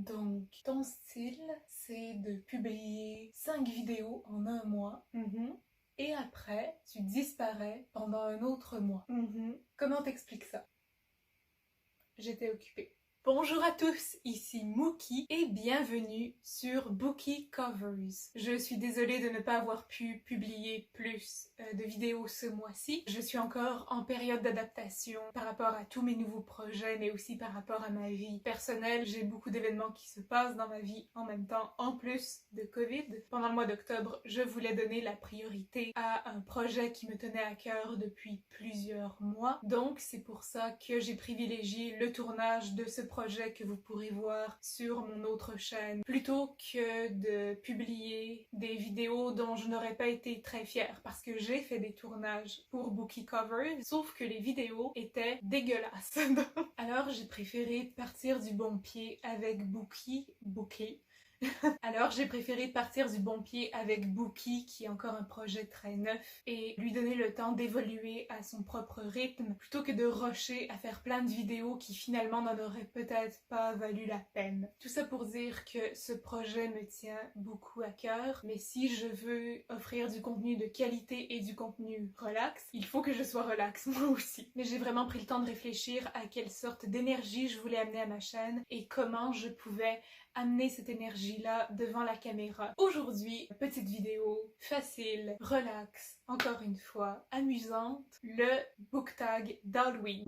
Donc, ton style, c'est de publier 5 vidéos en un mois. Et après, tu disparais pendant un autre mois. Comment t'expliques ça? J'étais occupée. Bonjour à tous, ici Mookie et bienvenue sur Bookie Covers. Je suis désolée de ne pas avoir pu publier plus de vidéos ce mois-ci. Je suis encore en période d'adaptation par rapport à tous mes nouveaux projets, mais aussi par rapport à ma vie personnelle. J'ai beaucoup d'événements qui se passent dans ma vie en même temps, en plus de Covid. Pendant le mois d'octobre, je voulais donner la priorité à un projet qui me tenait à cœur depuis plusieurs mois. Donc, c'est pour ça que j'ai privilégié le tournage de ce projet que vous pourrez voir sur mon autre chaîne, plutôt que de publier des vidéos dont je n'aurais pas été très fière, parce que j'ai fait des tournages pour Bookie Covers, sauf que les vidéos étaient dégueulasses. Alors j'ai préféré partir du bon pied avec Bookie. Alors j'ai préféré partir du bon pied avec Bookie, qui est encore un projet très neuf, et lui donner le temps d'évoluer à son propre rythme, plutôt que de rusher à faire plein de vidéos qui finalement n'en auraient peut-être pas valu la peine. Tout ça pour dire que ce projet me tient beaucoup à cœur, mais si je veux offrir du contenu de qualité et du contenu relax, il faut que je sois relax moi aussi. Mais j'ai vraiment pris le temps de réfléchir à quelle sorte d'énergie je voulais amener à ma chaîne et comment je pouvais amener cette énergie-là devant la caméra. Aujourd'hui, petite vidéo facile, relax, encore une fois, amusante, le book tag d'Halloween.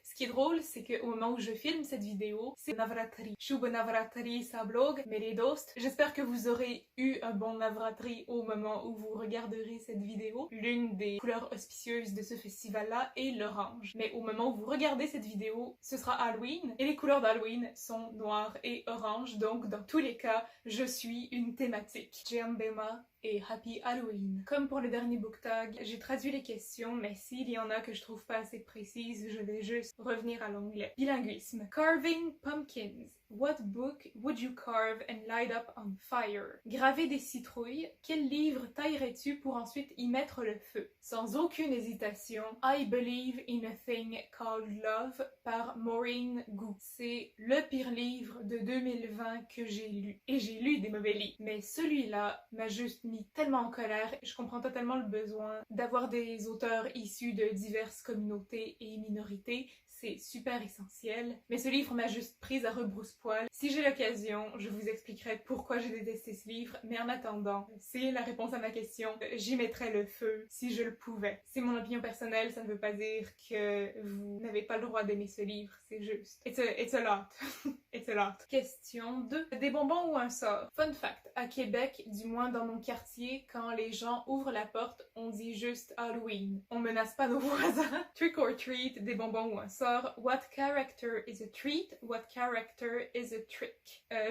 Ce qui est drôle, c'est qu'au moment où je filme cette vidéo, c'est Navratri. Shubh Navratri Sablog, Meredost. J'espère que vous aurez eu un bon Navratri au moment où vous regarderez cette vidéo. L'une des couleurs auspicieuses de ce festival-là est l'orange. Mais au moment où vous regardez cette vidéo, ce sera Halloween, et les couleurs d'Halloween sont noires et orange, donc dans tous les cas, je suis une thématique. Jambema et Happy Halloween. Comme pour le dernier book tag, j'ai traduit les questions, mais s'il y en a que je trouve pas assez précises, je vais juste revenir à l'onglet. Bilinguisme. Carving pumpkins. What book would you carve and light up on fire? Graver des citrouilles. Quel livre taillerais-tu pour ensuite y mettre le feu? Sans aucune hésitation, I Believe in a Thing Called Love par Maureen Goo. C'est le pire livre de 2020 que j'ai lu. Et j'ai lu des mauvais livres. Mais celui-là m'a juste mis tellement en colère. Je comprends totalement le besoin d'avoir des auteurs issus de diverses communautés et minorités. C'est super essentiel. Mais ce livre m'a juste prise à rebrousse-poil. Si j'ai l'occasion, je vous expliquerai pourquoi j'ai détesté ce livre. Mais en attendant, c'est la réponse à ma question. J'y mettrais le feu si je le pouvais. C'est mon opinion personnelle, ça ne veut pas dire que vous n'avez pas le droit d'aimer ce livre. C'est juste. It's a lot. It's a lot. Question 2. Des bonbons ou un sort? Fun fact. À Québec, du moins dans mon quartier, quand les gens ouvrent la porte, on dit juste Halloween. On menace pas nos voisins. Trick or treat, des bonbons ou un sort. What character is a treat? What character is a trick?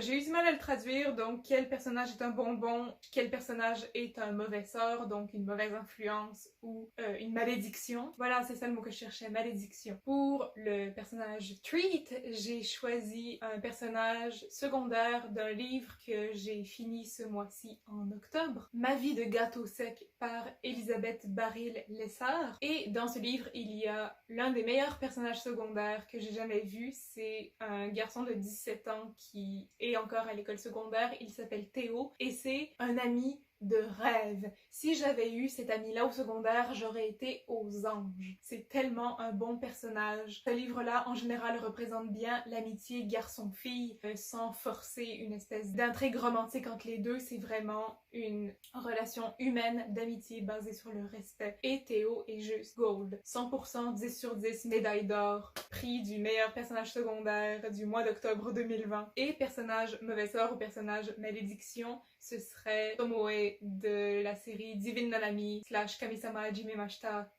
J'ai eu du mal à le traduire, donc quel personnage est un bonbon? Quel personnage est un mauvais sort? Donc une mauvaise influence ou une malédiction. Voilà, c'est ça le mot que je cherchais, malédiction. Pour le personnage treat, j'ai choisi un personnage secondaire d'un livre que j'ai fini ce mois-ci en octobre. Ma vie de gâteau sec par Elisabeth Baril-Lessard. Et dans ce livre, il y a l'un des meilleurs personnages secondaire que j'ai jamais vu. C'est un garçon de 17 ans qui est encore à l'école secondaire. Il s'appelle Théo et c'est un ami de rêve. Si j'avais eu cet ami-là au secondaire, j'aurais été aux anges. C'est tellement un bon personnage. Ce livre-là, en général, représente bien l'amitié garçon-fille, sans forcer une espèce d'intrigue romantique entre les deux. C'est vraiment une relation humaine d'amitié basée sur le respect. Et Théo est juste gold. 100%, 10 sur 10, médaille d'or, prix du meilleur personnage secondaire du mois d'octobre 2020. Et personnage mauvais sort ou personnage malédiction, ce serait Tomoe de la série Divine Nanami / Kamisama Hajime Mashita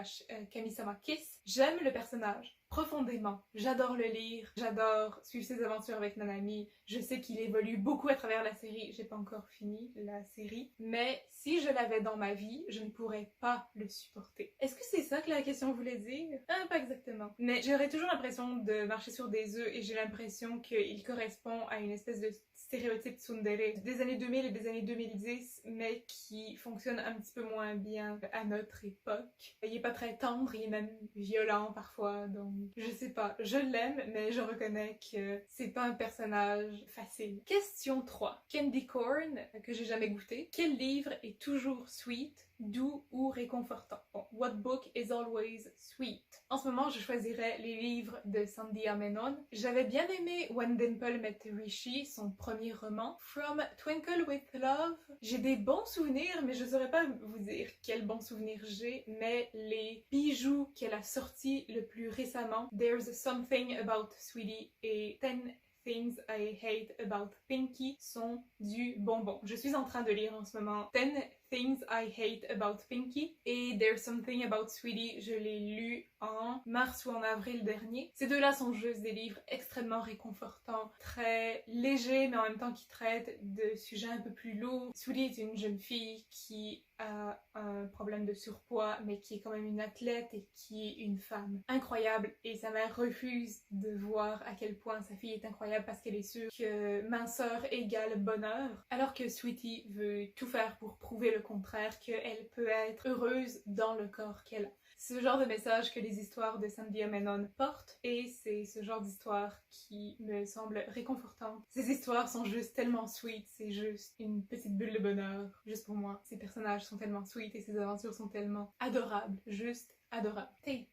/ Kamisama Kiss. J'aime le personnage. profondément. J'adore le lire, j'adore suivre ses aventures avec Nanami. Je sais qu'il évolue beaucoup à travers la série, j'ai pas encore fini la série, mais si je l'avais dans ma vie, je ne pourrais pas le supporter. Est-ce que c'est ça que la question voulait dire? Pas exactement. Mais j'aurais toujours l'impression de marcher sur des œufs et j'ai l'impression qu'il correspond à une espèce de stéréotype tsundere des années 2000 et des années 2010, mais qui fonctionne un petit peu moins bien à notre époque. Il est pas très tendre, il est même violent parfois, donc je sais pas, je l'aime, mais je reconnais que c'est pas un personnage facile. Question 3. Candy corn, que j'ai jamais goûté. Quel livre est toujours sweet, doux ou réconfortant? Bon, what book is always sweet? En ce moment, je choisirais les livres de Sandhya Menon. J'avais bien aimé When Dimple Met Rishi, son premier roman. From Twinkle with Love, j'ai des bons souvenirs, mais je saurais pas vous dire quels bons souvenirs j'ai, mais les bijoux qu'elle a sortis le plus récemment, There's Something About Sweetie et 10 Things I Hate About Pinky, sont du bonbon. Je suis en train de lire en ce moment 10 Things I Hate About Pinky et There's Something About Sweetie, je l'ai lu en mars ou en avril dernier. Ces deux-là sont juste des livres extrêmement réconfortants, très légers mais en même temps qui traitent de sujets un peu plus lourds. Sweetie est une jeune fille qui a un problème de surpoids mais qui est quand même une athlète et qui est une femme incroyable et sa mère refuse de voir à quel point sa fille est incroyable parce qu'elle est sûre que minceur égale bonheur, alors que Sweetie veut tout faire pour prouver le contraire, qu'elle peut être heureuse dans le corps qu'elle a. C'est ce genre de message que les histoires de Sandhya Menon portent et c'est ce genre d'histoire qui me semble réconfortante. Ces histoires sont juste tellement sweet, c'est juste une petite bulle de bonheur, juste pour moi. Ces personnages sont tellement sweet et ces aventures sont tellement adorables, juste adorables. Hey.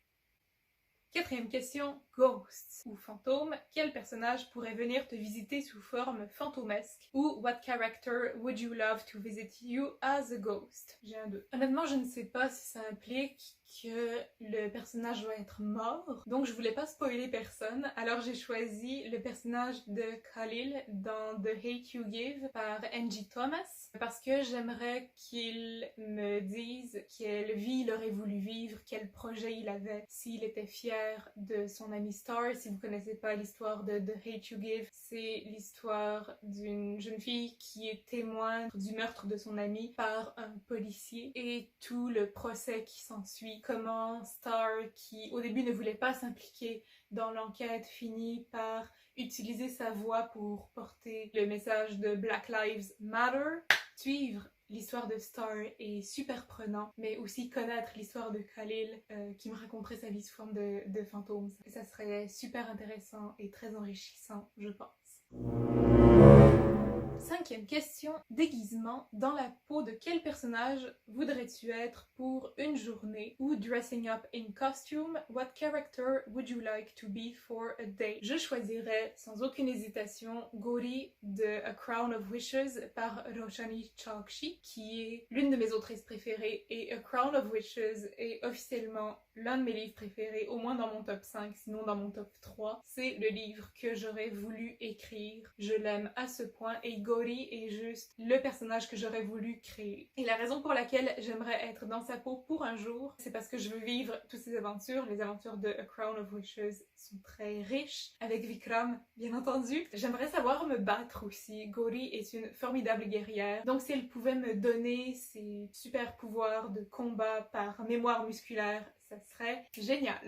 Quatrième question, ghosts ou fantômes. Quel personnage pourrait venir te visiter sous forme fantomesque? Ou what character would you love to visit you as a ghost? J'ai un doute. Honnêtement, je ne sais pas si ça implique que le personnage va être mort, donc je voulais pas spoiler personne, alors j'ai choisi le personnage de Khalil dans The Hate You Give par Angie Thomas, parce que j'aimerais qu'il me dise quelle vie il aurait voulu vivre, quel projet il avait, s'il était fier de son ami Star. Si vous connaissez pas l'histoire de The Hate You Give, c'est l'histoire d'une jeune fille qui est témoin du meurtre de son ami par un policier et tout le procès qui s'ensuit. Comment Star, qui au début ne voulait pas s'impliquer dans l'enquête, finit par utiliser sa voix pour porter le message de Black Lives Matter. Suivre l'histoire de Star est super prenant, mais aussi connaître l'histoire de Khalil qui me raconterait sa vie sous forme de fantôme. Ça serait super intéressant et très enrichissant, je pense. Cinquième question, déguisement. Dans la peau de quel personnage voudrais-tu être pour une journée? Ou dressing up in costume, what character would you like to be for a day? Je choisirais sans aucune hésitation Gauri de A Crown of Wishes par Roshani Chokshi, qui est l'une de mes autrices préférées, et A Crown of Wishes est officiellement l'un de mes livres préférés, au moins dans mon top 5, sinon dans mon top 3. C'est le livre que j'aurais voulu écrire. Je l'aime à ce point et Gauri est juste le personnage que j'aurais voulu créer. Et la raison pour laquelle j'aimerais être dans sa peau pour un jour, c'est parce que je veux vivre toutes ces aventures. Les aventures de A Crown of Wishes sont très riches, avec Vikram, bien entendu. J'aimerais savoir me battre aussi. Gauri est une formidable guerrière, donc si elle pouvait me donner ses super pouvoirs de combat par mémoire musculaire, ça serait génial.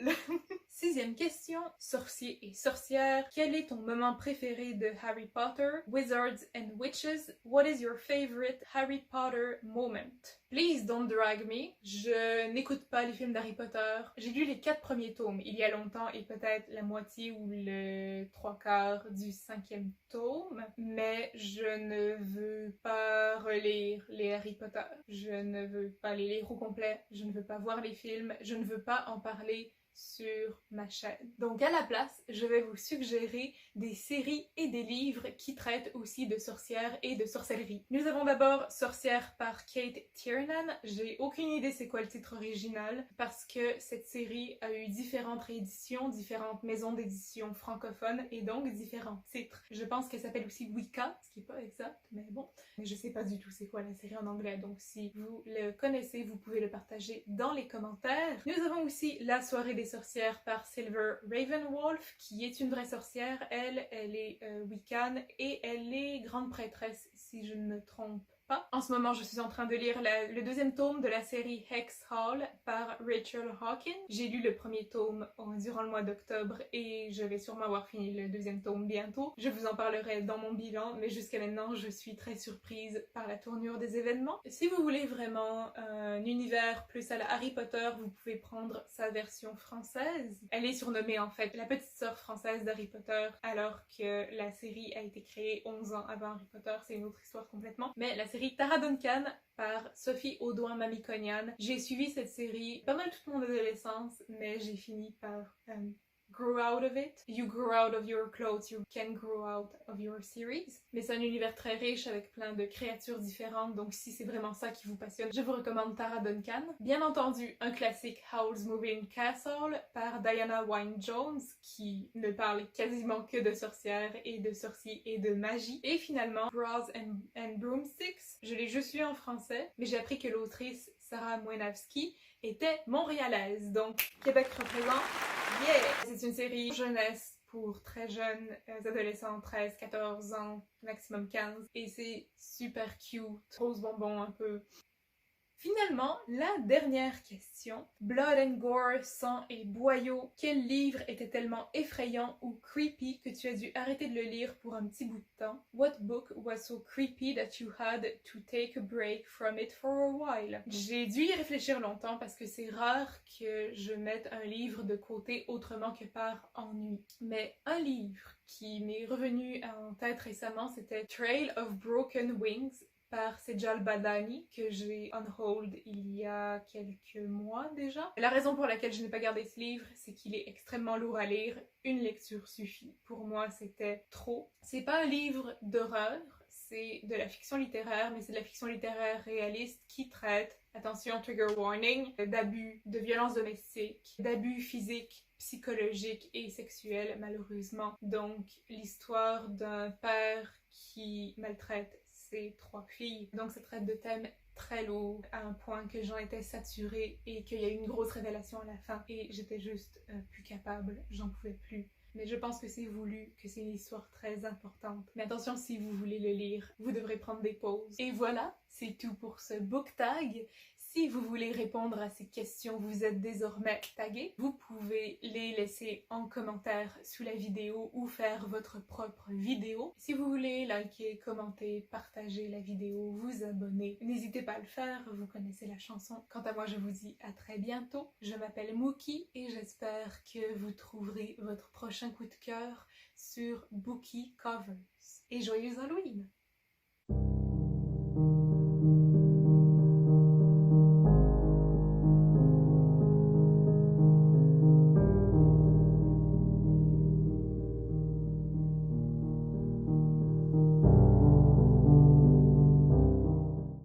Sixième question, sorcier et sorcière. Quel est ton moment préféré de Harry Potter? Wizards and Witches, what is your favorite Harry Potter moment? Please don't drag me. Je n'écoute pas les films d'Harry Potter. J'ai lu les 4 premiers tomes il y a longtemps et peut-être la moitié ou le 3/4 du 5e tome, mais je ne veux pas relire les Harry Potter. Je ne veux pas les lire au complet, je ne veux pas voir les films, je ne veux pas en parler sur ma chaîne. Donc à la place, je vais vous suggérer des séries et des livres qui traitent aussi de sorcières et de sorcellerie. Nous avons d'abord Sorcière par Kate Tiernan. J'ai aucune idée c'est quoi le titre original parce que cette série a eu différentes rééditions, différentes maisons d'édition francophones et donc différents titres. Je pense qu'elle s'appelle aussi Wicca, ce qui n'est pas exact, mais bon. Je sais pas du tout c'est quoi la série en anglais, donc si vous le connaissez, vous pouvez le partager dans les commentaires. Nous avons aussi La Soirée des des sorcières par Silver Ravenwolf, qui est une vraie sorcière. Elle est Wiccan et elle est grande prêtresse, si je ne me trompe pas. En ce moment, je suis en train de lire le deuxième tome de la série Hex Hall par Rachel Hawkins. J'ai lu le premier tome durant le mois d'octobre et je vais sûrement avoir fini le deuxième tome bientôt. Je vous en parlerai dans mon bilan, mais jusqu'à maintenant, je suis très surprise par la tournure des événements. Si vous voulez vraiment un univers plus à la Harry Potter, vous pouvez prendre sa version française. Elle est surnommée en fait la petite sœur française d'Harry Potter, alors que la série a été créée 11 ans avant Harry Potter, c'est une autre histoire complètement. Mais la série Tara Duncan par Sophie Audouin-Mamikonian. J'ai suivi cette série pas mal toute mon adolescence, mais j'ai fini par grow out of it. You grow out of your clothes, you can grow out of your series. Mais c'est un univers très riche avec plein de créatures différentes, donc si c'est vraiment ça qui vous passionne, je vous recommande Tara Duncan. Bien entendu, un classique, Howl's Moving Castle par Diana Wynne-Jones, qui ne parle quasiment que de sorcières et de sorciers et de magie. Et finalement, Bras and Broomsticks. Je l'ai juste lu en français, mais j'ai appris que l'autrice Sarah Mwenavsky était montréalaise, donc Québec représente. Yeah! C'est une série jeunesse pour très jeunes adolescents, 13, 14 ans, maximum 15, et c'est super cute, rose bonbon un peu. Finalement, la dernière question. Blood and gore, sang et boyaux. Quel livre était tellement effrayant ou creepy que tu as dû arrêter de le lire pour un petit bout de temps? What book was so creepy that you had to take a break from it for a while? J'ai dû y réfléchir longtemps parce que c'est rare que je mette un livre de côté autrement que par ennui. Mais un livre qui m'est revenu en tête récemment, c'était Trail of Broken Wings par Sejal Badani, que j'ai on hold il y a quelques mois déjà. La raison pour laquelle je n'ai pas gardé ce livre, c'est qu'il est extrêmement lourd à lire. Une lecture suffit. Pour moi, c'était trop. C'est pas un livre d'horreur, c'est de la fiction littéraire, mais c'est de la fiction littéraire réaliste qui traite, attention, trigger warning, d'abus, de violences domestiques, d'abus physiques, psychologiques et sexuels, malheureusement. Donc, l'histoire d'un père qui maltraite ses 3 filles. Donc ça traite de thèmes très lourds à un point que j'en étais saturée et qu'il y a eu une grosse révélation à la fin et j'étais juste plus capable, j'en pouvais plus. Mais je pense que c'est voulu, que c'est une histoire très importante. Mais attention, si vous voulez le lire, vous devrez prendre des pauses. Et voilà, c'est tout pour ce book tag. Si vous voulez répondre à ces questions, vous êtes désormais tagués. Vous pouvez les laisser en commentaire sous la vidéo ou faire votre propre vidéo. Si vous voulez liker, commenter, partager la vidéo, vous abonner, n'hésitez pas à le faire, vous connaissez la chanson. Quant à moi, je vous dis à très bientôt. Je m'appelle Mookie et j'espère que vous trouverez votre prochain coup de cœur sur Bookie Covers. Et joyeux Halloween!